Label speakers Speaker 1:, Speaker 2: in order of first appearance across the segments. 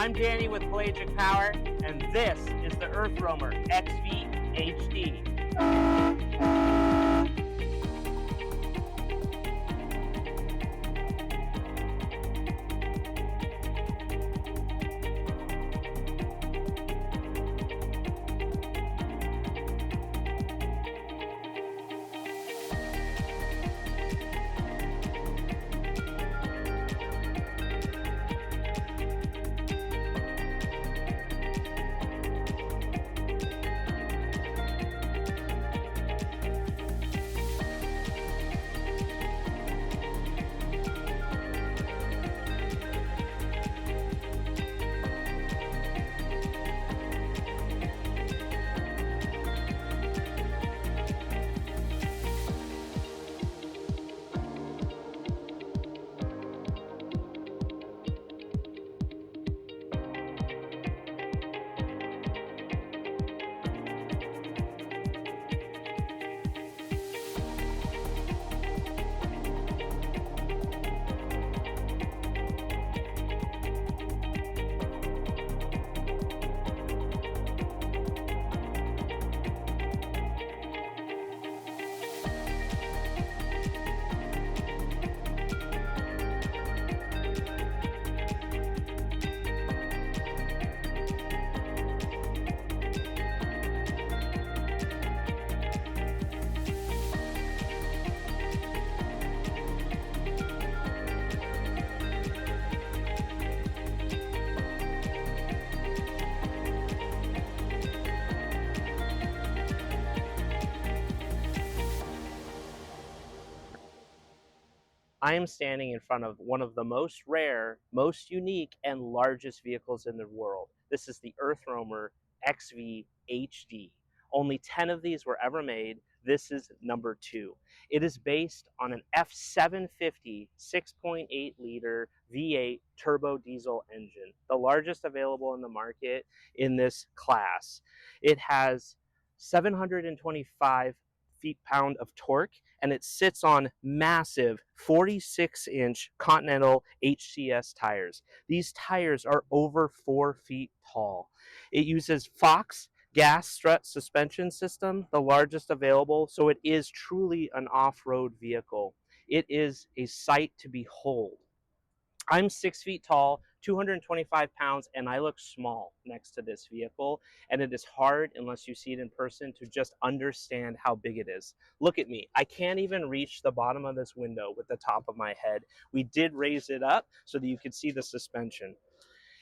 Speaker 1: I'm Danny with Pelagic Power, and this is the EarthRoamer XV HD. I am standing in front of one of the most rare, most unique, and largest vehicles in the world. This is the EarthRoamer XV HD. Only 10 of these were ever made. This is number 2. It is based on an F-750 6.8 liter V8 turbo diesel engine, the largest available in the market in this class. It has 725 feet-pound of torque, and it sits on massive 46-inch Continental HCS tires. These tires are over 4 feet tall. It uses Fox gas strut suspension system, the largest available, so it is truly an off-road vehicle. It is a sight to behold. I'm 6 feet tall, 225 pounds, and I look small next to this vehicle. And it is hard, unless you see it in person, to just understand how big it is. Look at me. I can't even reach the bottom of this window with the top of my head. We did raise it up so that you could see the suspension.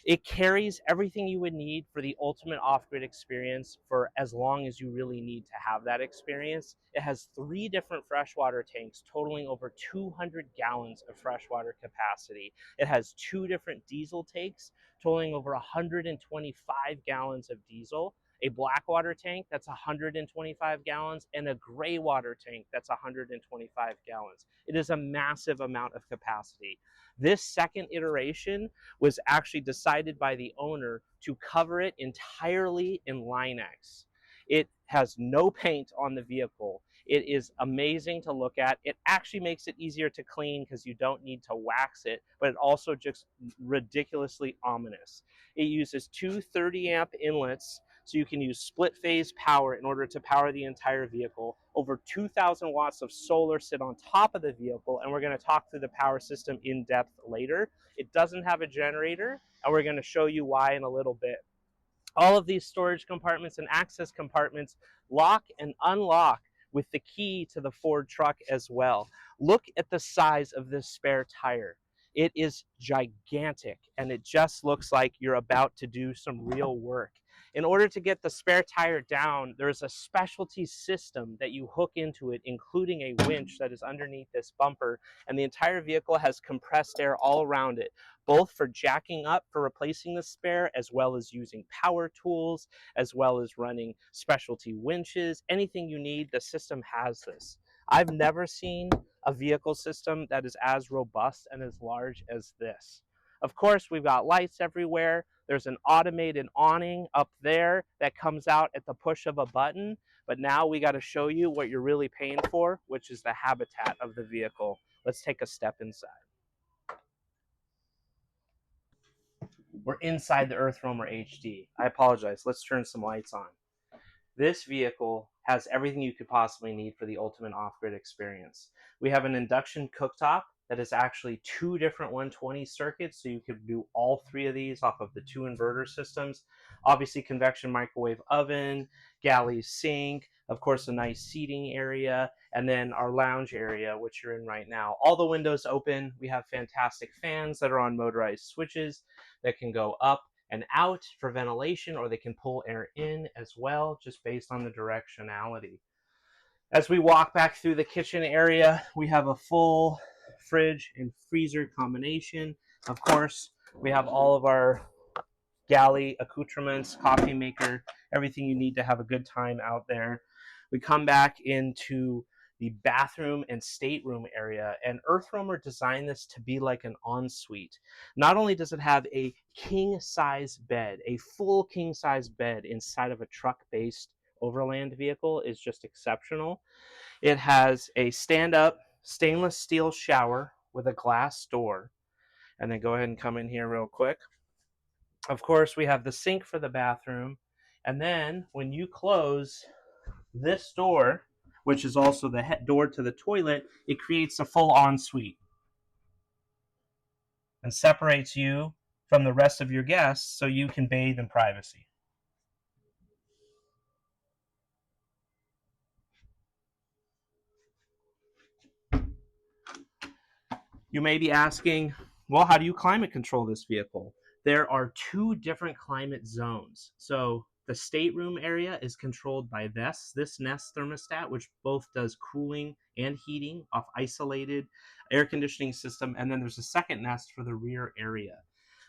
Speaker 1: It carries everything you would need for the ultimate off-grid experience for as long as you really need to have that experience. It has 3 different freshwater tanks totaling over 200 gallons of freshwater capacity. It has 2 different diesel tanks totaling over 125 gallons of diesel, a black water tank that's 125 gallons, and a gray water tank that's 125 gallons. It is a massive amount of capacity. This second iteration was actually decided by the owner to cover it entirely in Line-X. It has no paint on the vehicle. It is amazing to look at. It actually makes it easier to clean because you don't need to wax it, but it also just ridiculously ominous. It uses 2 30-amp inlets, so you can use split phase power in order to power the entire vehicle. Over 2,000 watts of solar sit on top of the vehicle, and we're going to talk through the power system in depth later. It doesn't have a generator, and we're going to show you why in a little bit. All of these storage compartments and access compartments lock and unlock with the key to the Ford truck as well. Look at the size of this spare tire. It is gigantic, and it just looks like you're about to do some real work. In order to get the spare tire down, there's a specialty system that you hook into it, including a winch that is underneath this bumper, and the entire vehicle has compressed air all around it, both for jacking up for replacing the spare, as well as using power tools, as well as running specialty winches. Anything you need, the system has this. I've never seen a vehicle system that is as robust and as large as this. Of course, we've got lights everywhere. There's an automated awning up there that comes out at the push of a button. But now we got to show you what you're really paying for, which is the habitat of the vehicle. Let's take a step inside. We're inside the EarthRoamer HD. I apologize. Let's turn some lights on. This vehicle has everything you could possibly need for the ultimate off-grid experience. We have an induction cooktop that is actually two different 120 circuits, so you could do all three of these off of the two inverter systems. Obviously, convection microwave oven, galley sink, of course, a nice seating area, and then our lounge area, which you're in right now. All the windows open. We have fantastic fans that are on motorized switches that can go up and out for ventilation, or they can pull air in as well, just based on the directionality. As we walk back through the kitchen area, we have a full fridge and freezer combination. Of course, we have all of our galley accoutrements, coffee maker, everything you need to have a good time out there. We come back into the bathroom and stateroom area, and EarthRoamer designed this to be like an ensuite. Not only does it have a king size bed, a full king size bed inside of a truck-based Overland vehicle is just exceptional. It has a stand-up stainless steel shower with a glass door. And then go ahead and come in here real quick. Of course, we have the sink for the bathroom. And then when you close this door, which is also the door to the toilet, it creates a full ensuite and separates you from the rest of your guests so you can bathe in privacy. You may be asking, well, how do you climate control this vehicle? There are two different climate zones. So the stateroom area is controlled by this Nest thermostat, which both does cooling and heating off isolated air conditioning system. And then there's a second Nest for the rear area.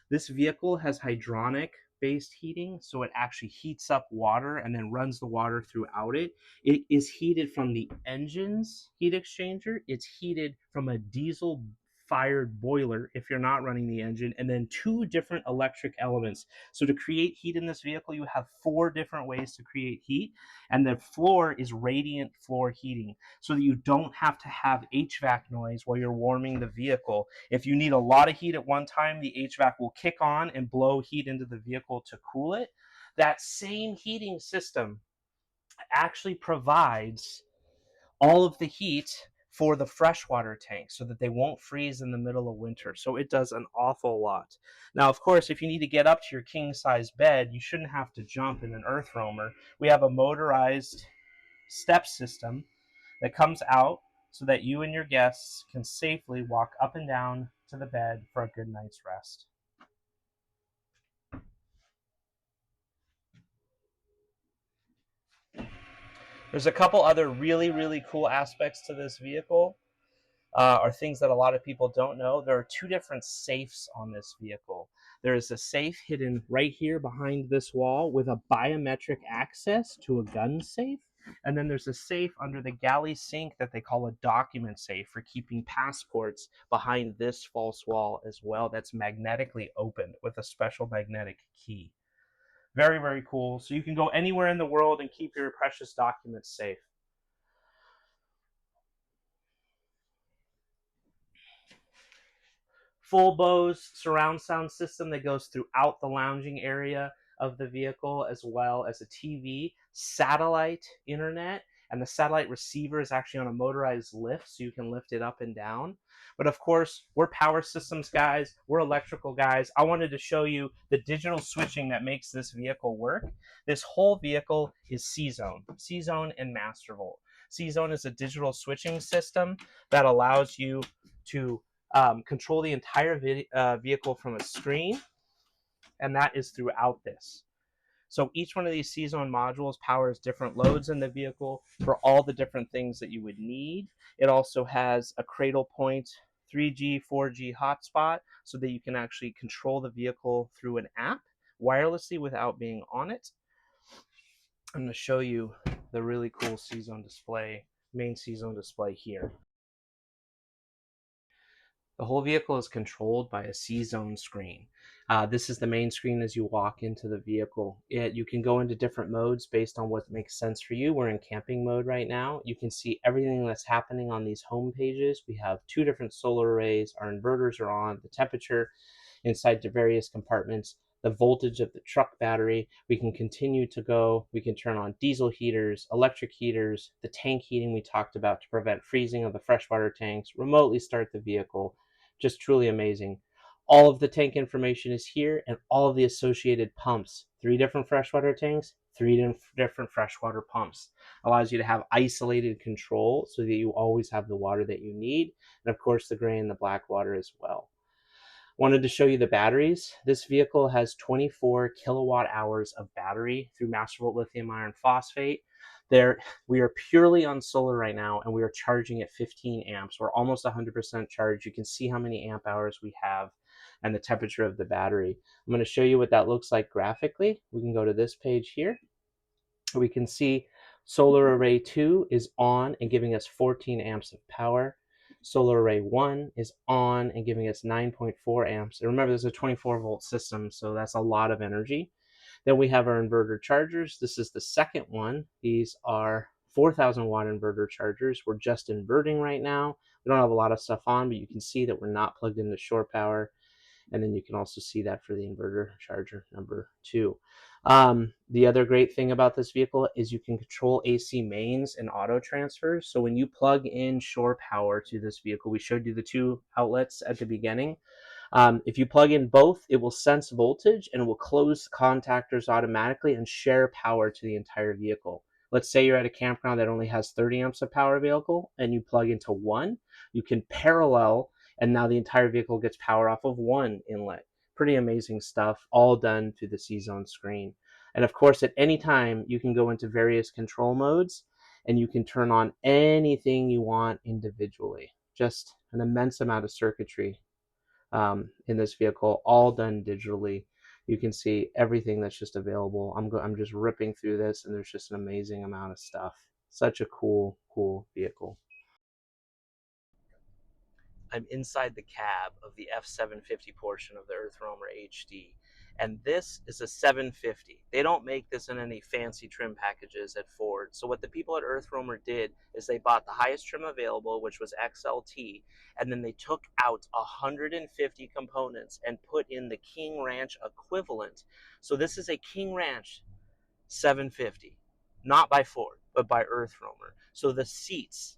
Speaker 1: This vehicle has hydronic based heating, so it actually heats up water and then runs the water throughout it. It is heated from the engine's heat exchanger. It's heated from a diesel fired boiler if you're not running the engine, and then two different electric elements. So to create heat in this vehicle, you have four different ways to create heat, and the floor is radiant floor heating so that you don't have to have HVAC noise while you're warming the vehicle. If you need a lot of heat at one time, the HVAC will kick on and blow heat into the vehicle to cool it. That same heating system actually provides all of the heat for the freshwater tank so that they won't freeze in the middle of winter. So it does an awful lot. Now, of course, if you need to get up to your king size bed, you shouldn't have to jump in an EarthRoamer. We have a motorized step system that comes out so that you and your guests can safely walk up and down to the bed for a good night's rest. There's a couple other really cool aspects to this vehicle. Are things that a lot of people don't know. There are two different safes on this vehicle. There is a safe hidden right here behind this wall with a biometric access to a gun safe. And then there's a safe under the galley sink that they call a document safe for keeping passports behind this false wall as well. That's magnetically opened with a special magnetic key. Very cool. So you can go anywhere in the world and keep your precious documents safe. Full Bose surround sound system that goes throughout the lounging area of the vehicle, as well as a TV, satellite internet, and the satellite receiver is actually on a motorized lift, so you can lift it up and down. But of course, we're power systems guys, we're electrical guys. I wanted to show you the digital switching that makes this vehicle work. This whole vehicle is CZone and Mastervolt. CZone is a digital switching system that allows you to control the entire vehicle from a screen, and that is throughout this. So each one of these CZone modules powers different loads in the vehicle for all the different things that you would need. It also has a cradle point 3G, 4G hotspot so that you can actually control the vehicle through an app wirelessly without being on it. I'm going to show you the really cool CZone display, main CZone display here. The whole vehicle is controlled by a CZone screen. This is the main screen as you walk into the vehicle. You can go into different modes based on what makes sense for you. We're in camping mode right now. You can see everything that's happening on these home pages. We have two different solar arrays. Our inverters are on. The temperature inside the various compartments, the voltage of the truck battery. We can continue to go. We can turn on diesel heaters, electric heaters, the tank heating we talked about to prevent freezing of the freshwater tanks, remotely start the vehicle. Just truly amazing. All of the tank information is here and all of the associated pumps. 3 different freshwater tanks, 3 different freshwater pumps. Allows you to have isolated control so that you always have the water that you need. And of course, the gray and the black water as well. Wanted to show you the batteries. This vehicle has 24 kilowatt hours of battery through Mastervolt lithium iron phosphate. We are purely on solar right now, and we are charging at 15 amps. We're almost 100% charged. You can see how many amp hours we have and the temperature of the battery. I'm going to show you what that looks like graphically. We can go to this page here. We can see solar array 2 is on and giving us 14 amps of power. Solar array 1 is on and giving us 9.4 amps. And remember, this is a 24-volt system, so that's a lot of energy. Then we have our inverter chargers. This is the second one. These are 4,000 watt inverter chargers. We're just inverting right now. We don't have a lot of stuff on, but you can see that we're not plugged into shore power. And then you can also see that for the inverter charger number 2. The other great thing about this vehicle is you can control AC mains and auto transfers. So when you plug in shore power to this vehicle, we showed you the 2 outlets at the beginning. If you plug in both, it will sense voltage and it will close contactors automatically and share power to the entire vehicle. Let's say you're at a campground that only has 30 amps of power available and you plug into one, you can parallel, and now the entire vehicle gets power off of one inlet. Pretty amazing stuff, all done through the CZone screen. And of course, at any time, you can go into various control modes and you can turn on anything you want individually. Just an immense amount of circuitry in this vehicle, all done digitally. You can see everything that's just available. I'm just ripping through this, and there's just an amazing amount of stuff. Such a cool vehicle. I'm inside the cab of the F-750 portion of the EarthRoamer HD. And this is a 750. They don't make this in any fancy trim packages at Ford. So what the people at EarthRoamer did is they bought the highest trim available, which was XLT, and then they took out 150 components and put in the King Ranch equivalent. So this is a King Ranch 750, not by Ford, but by EarthRoamer. So the seats,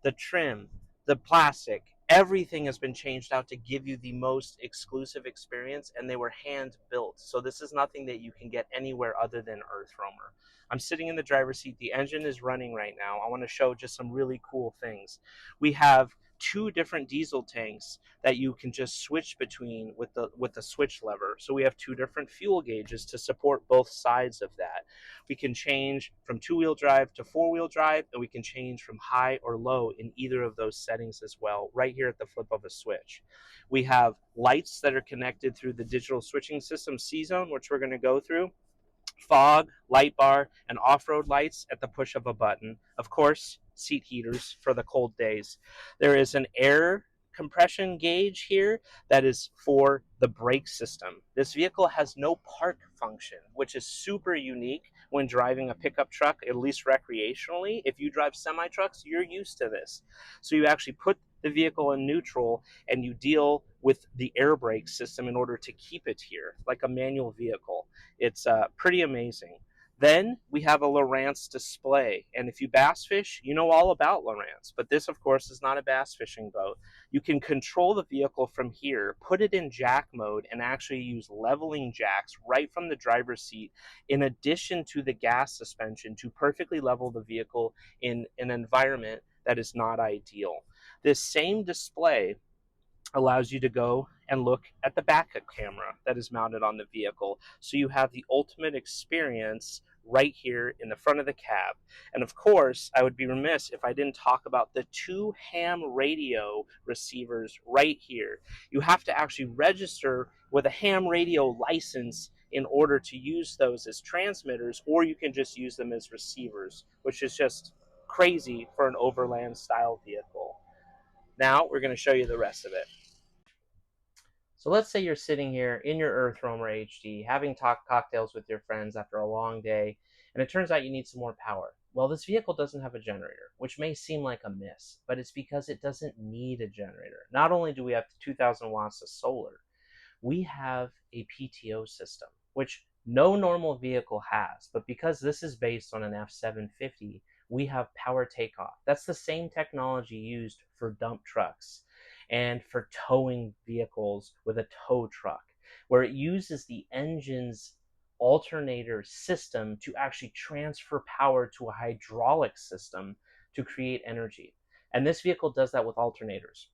Speaker 1: the trim, the plastic, everything has been changed out to give you the most exclusive experience, and they were hand built. So this is nothing that you can get anywhere other than EarthRoamer. I'm sitting in the driver's seat. The engine is running right now. I want to show just some really cool things. We have 2 different diesel tanks that you can just switch between with the switch lever. So we have 2 different fuel gauges to support both sides of that. We can change from 2-wheel drive to 4-wheel drive, and we can change from high or low in either of those settings as well, right here at the flip of a switch. We have lights that are connected through the digital switching system CZone, which we're going to go through. Fog, light bar, and off-road lights at the push of a button. Of course, seat heaters for the cold days. There is an air compression gauge here that is for the brake system. This vehicle has no park function, which is super unique when driving a pickup truck, at least recreationally. If you drive semi-trucks, you're used to this. So you actually put the vehicle in neutral and you deal with the air brake system in order to keep it here, like a manual vehicle. It's pretty amazing. Then we have a Lowrance display, and if you bass fish, you know all about Lowrance, but this, of course, is not a bass fishing boat. You can control the vehicle from here, put it in jack mode, and actually use leveling jacks right from the driver's seat, in addition to the gas suspension, to perfectly level the vehicle in an environment that is not ideal. This same display allows you to go and look at the backup camera that is mounted on the vehicle. So you have the ultimate experience right here in the front of the cab. And of course, I would be remiss if I didn't talk about the 2 ham radio receivers right here. You have to actually register with a ham radio license in order to use those as transmitters, or you can just use them as receivers, which is just crazy for an Overland style vehicle. Now we're going to show you the rest of it. So let's say you're sitting here in your EarthRoamer HD, having cocktails with your friends after a long day, and it turns out you need some more power. Well, this vehicle doesn't have a generator, which may seem like a miss, but it's because it doesn't need a generator. Not only do we have 2,000 watts of solar, we have a PTO system, which no normal vehicle has. But because this is based on an F-750, we have power takeoff. That's the same technology used for dump trucks and for towing vehicles with a tow truck, where it uses the engine's alternator system to actually transfer power to a hydraulic system to create energy. And this vehicle does that with alternators.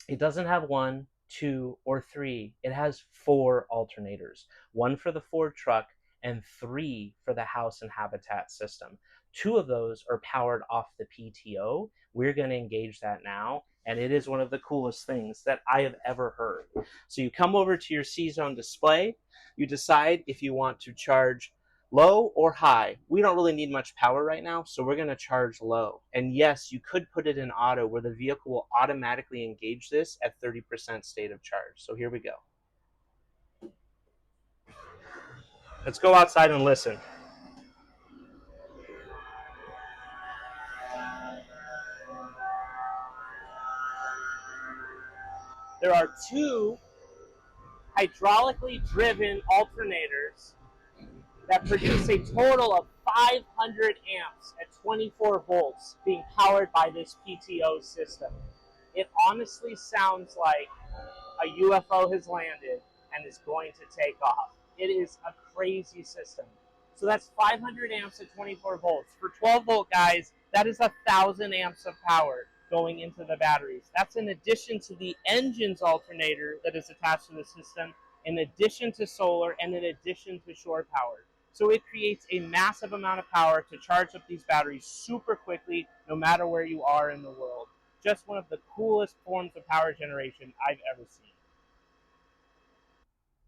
Speaker 1: It doesn't have one, two, or three. It has 4 alternators, one for the Ford truck and 3 for the house and habitat system. 2 of those are powered off the PTO. We're going to engage that now, and it is one of the coolest things that I have ever heard. So you come over to your CZone display, you decide if you want to charge low or high. We don't really need much power right now, so we're going to charge low. And yes, you could put it in auto, where the vehicle will automatically engage this at 30% state of charge. So here we go. Let's go outside and listen. There are 2 hydraulically driven alternators that produce a total of 500 amps at 24 volts being powered by this PTO system. It honestly sounds like a UFO has landed and is going to take off. It is a crazy system. So that's 500 amps at 24 volts. For 12 volt guys, that is 1,000 amps of power going into the batteries. That's in addition to the engine's alternator that is attached to the system, in addition to solar, and in addition to shore power. So it creates a massive amount of power to charge up these batteries super quickly, no matter where you are in the world. Just one of the coolest forms of power generation I've ever seen.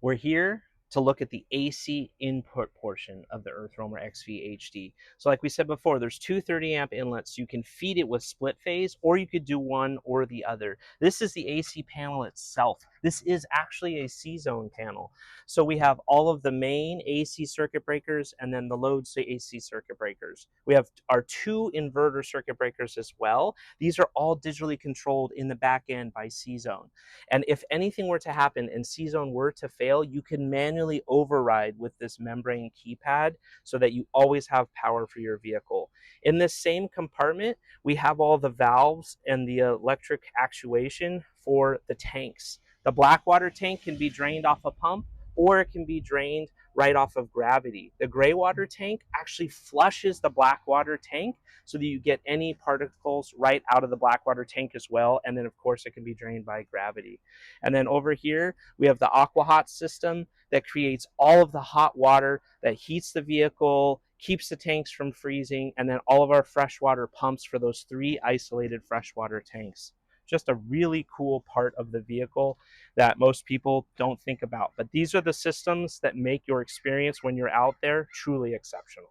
Speaker 1: We're here to look at the AC input portion of the EarthRoamer XV HD. So like we said before, there's 2 30 amp inlets. You can feed it with split phase, or you could do one or the other. This is the AC panel itself. This is actually a CZone panel. So we have all of the main AC circuit breakers and then the load AC circuit breakers. We have our 2 inverter circuit breakers as well. These are all digitally controlled in the back end by CZone. And if anything were to happen and CZone were to fail, you can manually override with this membrane keypad so that you always have power for your vehicle. In this same compartment, we have all the valves and the electric actuation for the tanks. The black water tank can be drained off a pump, or it can be drained right off of gravity. The gray water tank actually flushes the black water tank so that you get any particles right out of the black water tank as well. And then of course it can be drained by gravity. And then over here, we have the AquaHot system that creates all of the hot water that heats the vehicle, keeps the tanks from freezing, and then all of our freshwater pumps for those 3 isolated freshwater tanks. Just a really cool part of the vehicle that most people don't think about. But these are the systems that make your experience when you're out there truly exceptional.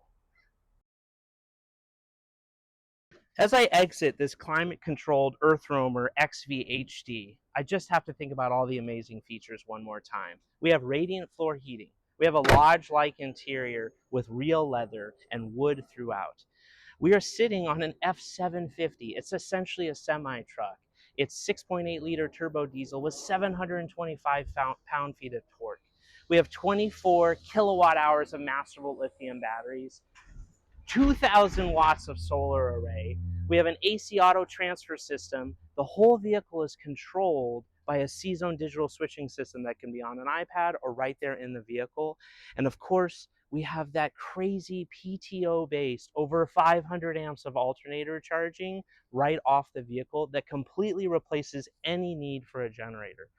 Speaker 1: As I exit this climate-controlled EarthRoamer XV HD, I just have to think about all the amazing features one more time. We have radiant floor heating. We have a lodge-like interior with real leather and wood throughout. We are sitting on an F-750. It's essentially a semi-truck. It's 6.8 liter turbo diesel with 725 pound-feet of torque. We have 24 kilowatt hours of Mastervolt lithium batteries, 2,000 watts of solar array. We have an AC auto transfer system. The whole vehicle is controlled by a CZone digital switching system that can be on an iPad or right there in the vehicle. And of course, we have that crazy PTO-based over 500 amps of alternator charging right off the vehicle that completely replaces any need for a generator.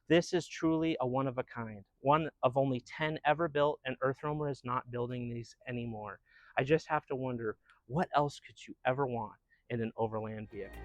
Speaker 1: This is truly a one of a kind, one of only 10 ever built, and EarthRoamer is not building these anymore. I just have to wonder, what else could you ever want in an Overland vehicle?